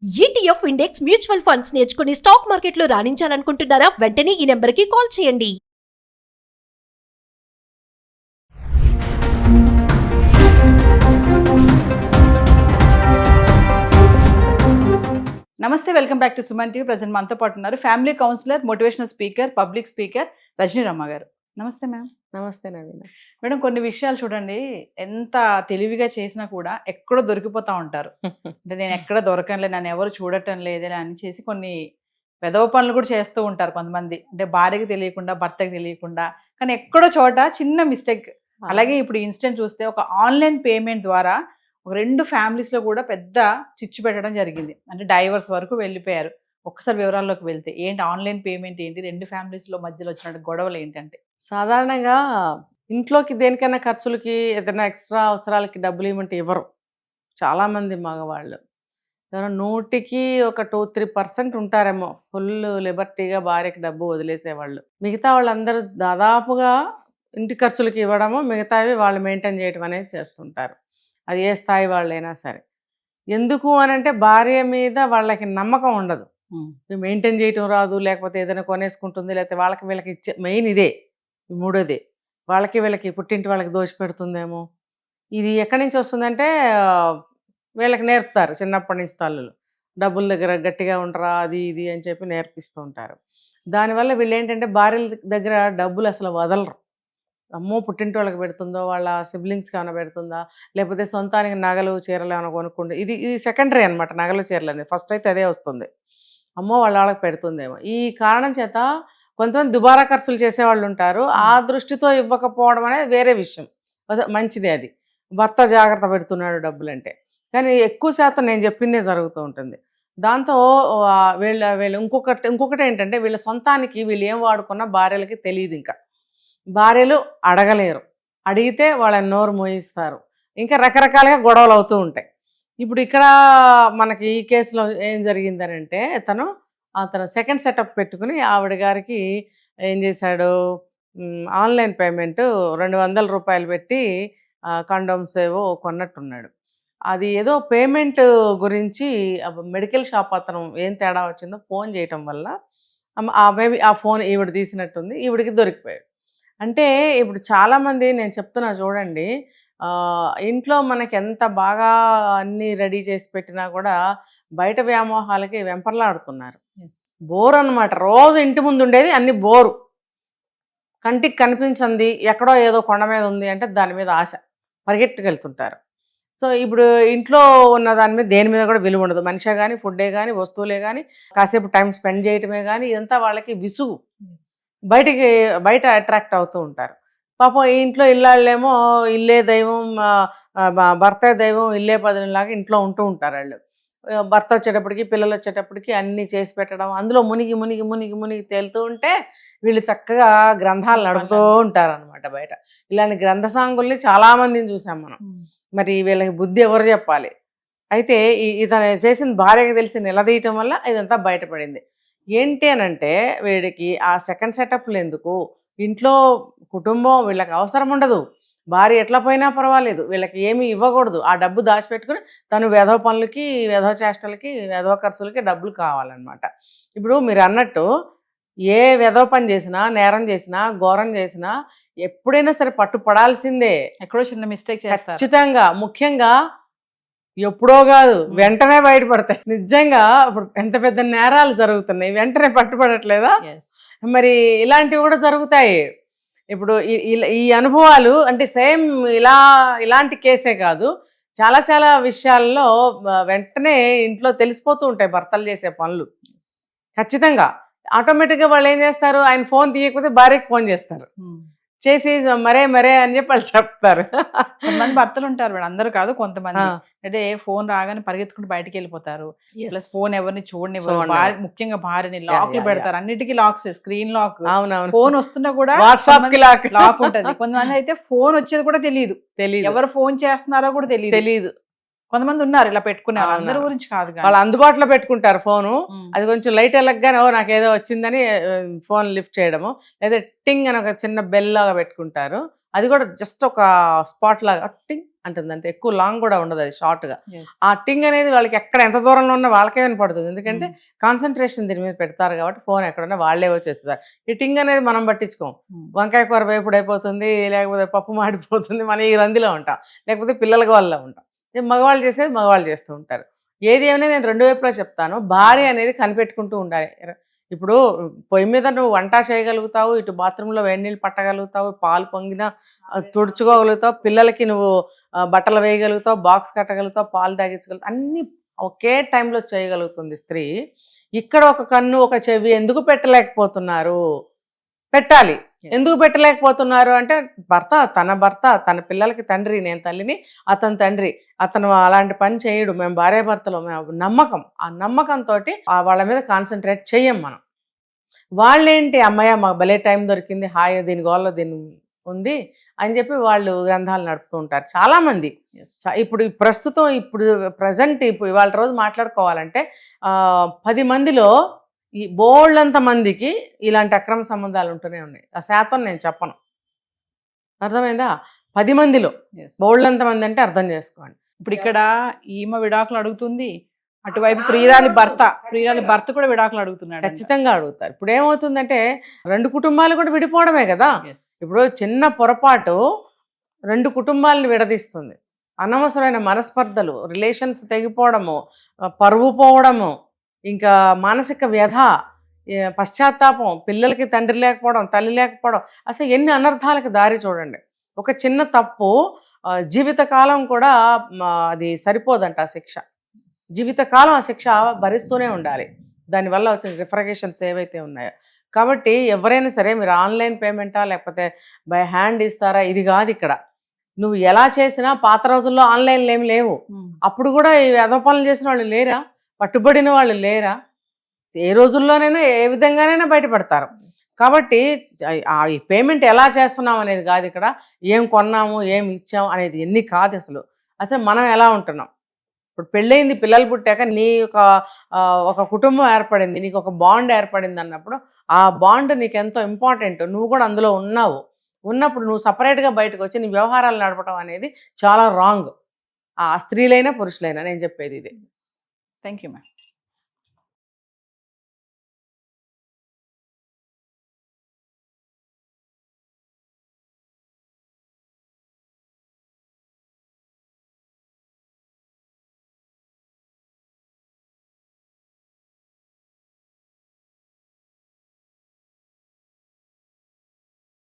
ETF index mutual funds నేర్చుకుని stock మార్కెట్లో రాణించాలనుకుంటున్నారా? వెంటనే ఈ నెంబర్కి కాల్ చేయండి. నమస్తే, welcome back to Suman TV. Present మనతో పాటు ఉన్నారు family counsellor, motivational speaker, public speaker Rajani Ramma గారు. నమస్తే మ్యామ్. నమస్తే నవీన. మేడం, కొన్ని విషయాలు చూడండి, ఎంత తెలివిగా చేసినా కూడా ఎక్కడో దొరికిపోతా ఉంటారు. అంటే నేను ఎక్కడ దొరకనులే, నన్ను ఎవరు చూడటం లేదే అని చేసి కొన్ని పెదవ పనులు కూడా చేస్తూ ఉంటారు కొంతమంది. అంటే భార్యకి తెలియకుండా, భర్తకి తెలియకుండా, కానీ ఎక్కడో చోట చిన్న మిస్టేక్. అలాగే ఇప్పుడు ఇన్సిడెంట్ చూస్తే ఒక ఆన్లైన్ పేమెంట్ ద్వారా ఒక 2 ఫ్యామిలీస్లో కూడా పెద్ద చిచ్చు పెట్టడం జరిగింది. అంటే డైవర్స్ వరకు వెళ్ళిపోయారు. ఒక్కసారి వివరాల్లోకి వెళ్తే ఏంటి ఆన్లైన్ పేమెంట్ ఏంటి, 2 ఫ్యామిలీస్లో మధ్యలో వచ్చిన గొడవలు ఏంటంటే? సాధారణంగా ఇంట్లోకి దేనికైనా ఖర్చులకి ఏదైనా ఎక్స్ట్రా అవసరాలకి డబ్బులు ఇవ్వమంటే ఇవ్వరు చాలామంది మగవాళ్ళు. ఎవరో 100కి ఒక 2-3% ఉంటారేమో ఫుల్ లిబర్టీగా భార్యకి డబ్బు వదిలేసేవాళ్ళు. మిగతా వాళ్ళందరూ దాదాపుగా ఇంటి ఖర్చులకి ఇవ్వడము, మిగతావి వాళ్ళు మెయింటైన్ చేయడం అనేది చేస్తుంటారు. అది ఏ స్థాయి వాళ్ళైనా సరే. ఎందుకు అనంటే భార్య మీద వాళ్ళకి నమ్మకం ఉండదు. మెయింటైన్ చేయటం రాదు, లేకపోతే ఏదైనా కొనేసుకుంటుంది, లేకపోతే వాళ్ళకి వీళ్ళకి ఇచ్చే మెయిన్ ఇదే. మూడోది వాళ్ళకి వీళ్ళకి పుట్టింటి వాళ్ళకి దోచి పెడుతుందేమో. ఇది ఎక్కడి నుంచి వస్తుందంటే వీళ్ళకి నేర్పుతారు చిన్నప్పటి నుంచి తల్లులు. డబ్బుల దగ్గర గట్టిగా ఉండరా, అది ఇది అని చెప్పి నేర్పిస్తూ ఉంటారు. దానివల్ల వీళ్ళు ఏంటంటే భార్యల దగ్గర డబ్బులు అసలు వదలరు. అమ్మో పుట్టింటి వాళ్ళకి పెడుతుందో, వాళ్ళ సిబ్లింగ్స్కి ఏమైనా పెడుతుందా, లేకపోతే సొంతానికి నగలు చీరలు ఏమైనా కొనుక్కుంటే, ఇది సెకండరీ అనమాట. నగలు చీరలు అనేది ఫస్ట్ అయితే అదే వస్తుంది. అమ్మో వాళ్ళకి పెడుతుందేమో. ఈ కారణం చేత కొంతమంది దుబారా ఖర్చులు చేసేవాళ్ళు ఉంటారు. ఆ దృష్టితో ఇవ్వకపోవడం అనేది వేరే విషయం, మంచిదే. అది భర్త జాగ్రత్త పెడుతున్నాడు డబ్బులు అంటే. కానీ ఎక్కువ శాతం నేను చెప్పిందే జరుగుతూ ఉంటుంది. దాంతో వీళ్ళు ఇంకొకటి ఏంటంటే వీళ్ళ సొంతానికి వీళ్ళు ఏం వాడుకున్నా భార్యలకి తెలియదు. ఇంకా భార్యలు అడగలేరు, అడిగితే వాళ్ళని నోరు మోయిస్తారు. ఇంకా రకరకాలుగా గొడవలు అవుతూ ఉంటాయి. ఇప్పుడు ఇక్కడ మనకి ఈ కేసులో ఏం జరిగిందని అంటే అతను సెకండ్ సెటప్ పెట్టుకుని ఆవిడ గారికి ఏం చేశాడు, ఆన్లైన్ పేమెంట్ 200 రూపాయలు పెట్టి కండోమ్స్ ఏవో కొన్నట్టున్నాడు. అది ఏదో పేమెంట్ గురించి మెడికల్ షాప్ అతను ఏం తేడా వచ్చిందో ఫోన్ చేయటం వల్ల మేబీ ఆ ఫోన్ ఈవిడ తీసినట్టుంది, ఈవిడికి దొరికిపోయాడు. అంటే ఇప్పుడు చాలామంది నేను చెప్తున్నా చూడండి, ఇంట్లో మనకి ఎంత బాగా అన్నీ రెడీ చేసి పెట్టినా కూడా బయట వ్యామోహాలకి వెంపర్లాడుతున్నారు. బోర్ అనమాట. రోజు ఇంటి ముందు ఉండేది అన్ని బోరు, కంటికి కనిపించింది ఎక్కడో ఏదో కొండ మీద ఉంది అంటే దాని మీద ఆశ, పరిగెట్టుకెళ్తుంటారు. సో ఇప్పుడు ఇంట్లో ఉన్న దాని మీద దేని మీద కూడా విలువ ఉండదు. మనిషే కానీ, ఫుడ్డే కానీ, వస్తువులే కానీ, కాసేపు టైం స్పెండ్ చేయటమే కానీ, ఇదంతా వాళ్ళకి విసుగు. బయట అట్రాక్ట్ అవుతూ ఉంటారు. పాపం ఈ ఇంట్లో ఇల్లాళ్ళేమో ఇల్లే దైవం, భర్తే దైవం, ఇల్లే పదవిలాగా ఇంట్లో ఉంటూ ఉంటారు వాళ్ళు. భర్త వచ్చేటప్పటికి, పిల్లలు వచ్చేటప్పటికి అన్నీ చేసి పెట్టడం, అందులో మునిగి మునిగి మునిగి మునిగి తేలుతూ ఉంటే వీళ్ళు చక్కగా గ్రంథాలు నడుపుతూ ఉంటారు అనమాట బయట. ఇలాంటి గ్రంథ సాంగుల్ని చాలామందిని చూసాం మనం. మరి వీళ్ళకి బుద్ధి ఎవరు చెప్పాలి? అయితే ఇతను చేసిన భార్యకి తెలిసి నిలదీయటం వల్ల ఇదంతా బయటపడింది. ఏంటి అనంటే వీడికి ఆ సెకండ్ సెటప్లు ఎందుకు, ఇంట్లో కుటుంబం వీళ్ళకి అవసరం ఉండదు, భార్య ఎట్లా పోయినా పర్వాలేదు, వీళ్ళకి ఏమీ ఇవ్వకూడదు. ఆ డబ్బు దాచిపెట్టుకుని తను వెధవ పనులకి, వెధవ చేష్టలకి, వెధవ ఖర్చులకి డబ్బులు కావాలన్నమాట. ఇప్పుడు మీరు అన్నట్టు ఏ వెధవ పని చేసినా, నేరం చేసినా, ఘోరం చేసినా ఎప్పుడైనా సరే పట్టుపడాల్సిందే. ఎక్కడో చిన్న మిస్టేక్ చేస్తారు ఖచ్చితంగా. ముఖ్యంగా ఎప్పుడో కాదు, వెంటనే బయటపడతాయి. నిజంగా ఇప్పుడు ఎంత పెద్ద నేరాలు జరుగుతున్నాయి, వెంటనే పట్టుపడట్లేదా? మరి ఇలాంటివి కూడా జరుగుతాయి. ఇప్పుడు ఈ అనుభవాలు అంటే సేమ్ ఇలాంటి కేసే కాదు, చాలా చాలా విషయాల్లో వెంటనే ఇంట్లో తెలిసిపోతూ ఉంటాయి భర్తలు చేసే పనులు. ఖచ్చితంగా ఆటోమేటిక్గా వాళ్ళు ఏం చేస్తారు, ఆయన ఫోన్ తీయకపోతే భార్యకి ఫోన్ చేస్తారు, చేసి మరే అని చెప్పి వాళ్ళు చెప్తారు. కొంతమంది భర్తలు ఉంటారు మేడం, అందరూ కాదు, కొంతమంది. అంటే ఫోన్ రాగానే పరిగెత్తుకుంటూ బయటకి వెళ్ళిపోతారు. ప్లస్ ఫోన్ ఎవరిని చూడనివ్వరు, ముఖ్యంగా భార్యని లాక్లు పెడతారు, అన్నిటికీ లాక్స్, స్క్రీన్ లాక్. ఫోన్ వస్తున్నా కూడా వాట్సాప్ కి లాక్ ఉంటుంది. కొంతమంది అయితే ఫోన్ వచ్చేది కూడా తెలియదు, ఎవరు ఫోన్ చేస్తున్నారో కూడా తెలియదు. కొంతమంది ఉన్నారు ఇలా పెట్టుకున్నారు. అందరి గురించి కాదు, వాళ్ళు అందుబాటులో పెట్టుకుంటారు ఫోను. అది కొంచెం లైట్ వెళ్ళగానే నాకేదో వచ్చిందని ఫోన్ లిఫ్ట్ చేయడము, లేదా టింగ్ అని ఒక చిన్న బెల్ లాగా పెట్టుకుంటారు. అది కూడా జస్ట్ ఒక స్పాట్ లాగా టింగ్ అంటుంది, అంతే, ఎక్కువ లాంగ్ కూడా ఉండదు, అది షార్ట్గా. Yes. ఆ టింగ్ అనేది వాళ్ళకి ఎక్కడ ఎంత దూరంలో ఉన్నా వాళ్ళకే వినపడుతుంది, ఎందుకంటే కాన్సన్ట్రేషన్ దీని మీద పెడతారు కాబట్టి ఫోన్ ఎక్కడున్నా వాళ్ళే వచ్చేస్తారు. ఈ టింగ్ అనేది మనం పట్టించుకోం. వంకాయ కూర వేపుడు అయిపోతుంది, లేకపోతే పప్పు మాడిపోతుంది, మనం ఈ రందిలో ఉంటాం, లేకపోతే పిల్లల వాళ్ళ ఉంటాం. మగవాళ్ళు చేసేది మగవాళ్ళు చేస్తూ ఉంటారు. ఏది ఏమైనా నేను రెండు వైపులా చెప్తాను, భార్య అనేది కనిపెట్టుకుంటూ ఉండాలి. ఇప్పుడు పొయ్యి మీద నువ్వు వంట చేయగలుగుతావు, ఇటు బాత్రూంలో వేడి నీళ్ళు పట్టగలుగుతావు, పాలు పొంగినా తుడుచుకోగలుగుతావు, పిల్లలకి నువ్వు బట్టలు వేయగలుగుతావు, బాక్స్ కట్టగలుగుతావు, పాలు తాగించగలుగుతావు, అన్ని ఒకే టైంలో చేయగలుగుతుంది స్త్రీ. ఇక్కడ ఒక కన్ను ఒక చెవి ఎందుకు పెట్టలేకపోతున్నారు? పెట్టాలి. ఎందుకు పెట్టలేకపోతున్నారు అంటే భర్త తన పిల్లలకి తండ్రి, నేను తల్లిని, అతని తండ్రి, అతను అలాంటి పని చేయడు, మేము భార్యాభర్తలు, మేము నమ్మకం, ఆ నమ్మకంతో వాళ్ళ మీద కాన్సన్ట్రేట్ చెయ్యం మనం. వాళ్ళేంటి, అమ్మయ్య మాకు భలే టైం దొరికింది, హాయ్ దీని గోల్లో దీని ఉంది అని చెప్పి వాళ్ళు గ్రంథాలు నడుపుతూ ఉంటారు చాలామంది. ఇప్పుడు ప్రస్తుతం ప్రజెంట్ ఇవాళ రోజు మాట్లాడుకోవాలంటే 10 మందిలో ఈ బోళ్ళంత మందికి ఇలాంటి అక్రమ సంబంధాలు ఉంటూనే ఉన్నాయి. ఆ శాతం నేను చెప్పను, అర్థమైందా? 10 మందిలో బోళ్ళంత మంది అంటే అర్థం చేసుకోండి. ఇప్పుడు ఇక్కడ ఈమె విడాకులు అడుగుతుంది, అటువైపు ప్రియురాలి భర్త కూడా విడాకులు అడుగుతున్నాడు. ఖచ్చితంగా అడుగుతారు. ఇప్పుడు ఏమవుతుందంటే 2 కుటుంబాలు కూడా విడిపోవడమే కదా. ఇప్పుడు చిన్న పొరపాటు 2 కుటుంబాలను విడదీస్తుంది. అనవసరమైన మనస్పర్ధలు, రిలేషన్స్ తెగిపోవడము, పరువు పోవడము, ఇంకా మానసిక వ్యధ, పశ్చాత్తాపం, పిల్లలకి తండ్రి లేకపోవడం, తల్లి లేకపోవడం, అసలు ఎన్ని అనర్థాలకు దారి చూడండి. ఒక చిన్న తప్పు జీవితకాలం కూడా అది సరిపోదంట ఆ శిక్ష. జీవితకాలం ఆ శిక్ష భరిస్తూనే ఉండాలి, దానివల్ల వచ్చిన రిఫ్రిగేషన్స్ ఏవైతే ఉన్నాయో. కాబట్టి ఎవరైనా సరే మీరు ఆన్లైన్ పేమెంటా లేకపోతే బై హ్యాండ్ ఇస్తారా, ఇది కాదు ఇక్కడ. నువ్వు ఎలా చేసినా పాత రోజుల్లో ఆన్లైన్లు ఏమి లేవు, అప్పుడు కూడా ఈ పనులు చేసిన వాళ్ళు లేరా, పట్టుబడిన వాళ్ళు లేరా? ఏ రోజుల్లోనైనా ఏ విధంగానైనా బయటపడతారు. కాబట్టి ఈ పేమెంట్ ఎలా చేస్తున్నాం అనేది కాదు ఇక్కడ, ఏం కొన్నాము ఏం ఇచ్చాము అనేది ఎన్ని కాదు. అసలు మనం ఎలా ఉంటున్నాం. ఇప్పుడు పెళ్ళయింది, పిల్లలు పుట్టాక నీ ఒక కుటుంబం ఏర్పడింది, నీకు ఒక బాండ్ ఏర్పడింది అన్నప్పుడు ఆ బాండ్ నీకు ఎంతో ఇంపార్టెంట్. నువ్వు కూడా అందులో ఉన్నప్పుడు నువ్వు సపరేట్గా బయటకు వచ్చి నీ వ్యవహారాలు నడపడం అనేది చాలా రాంగ్. ఆ స్త్రీలైనా పురుషులైనా నేను చెప్పేది ఇదే. Thank you ma'am.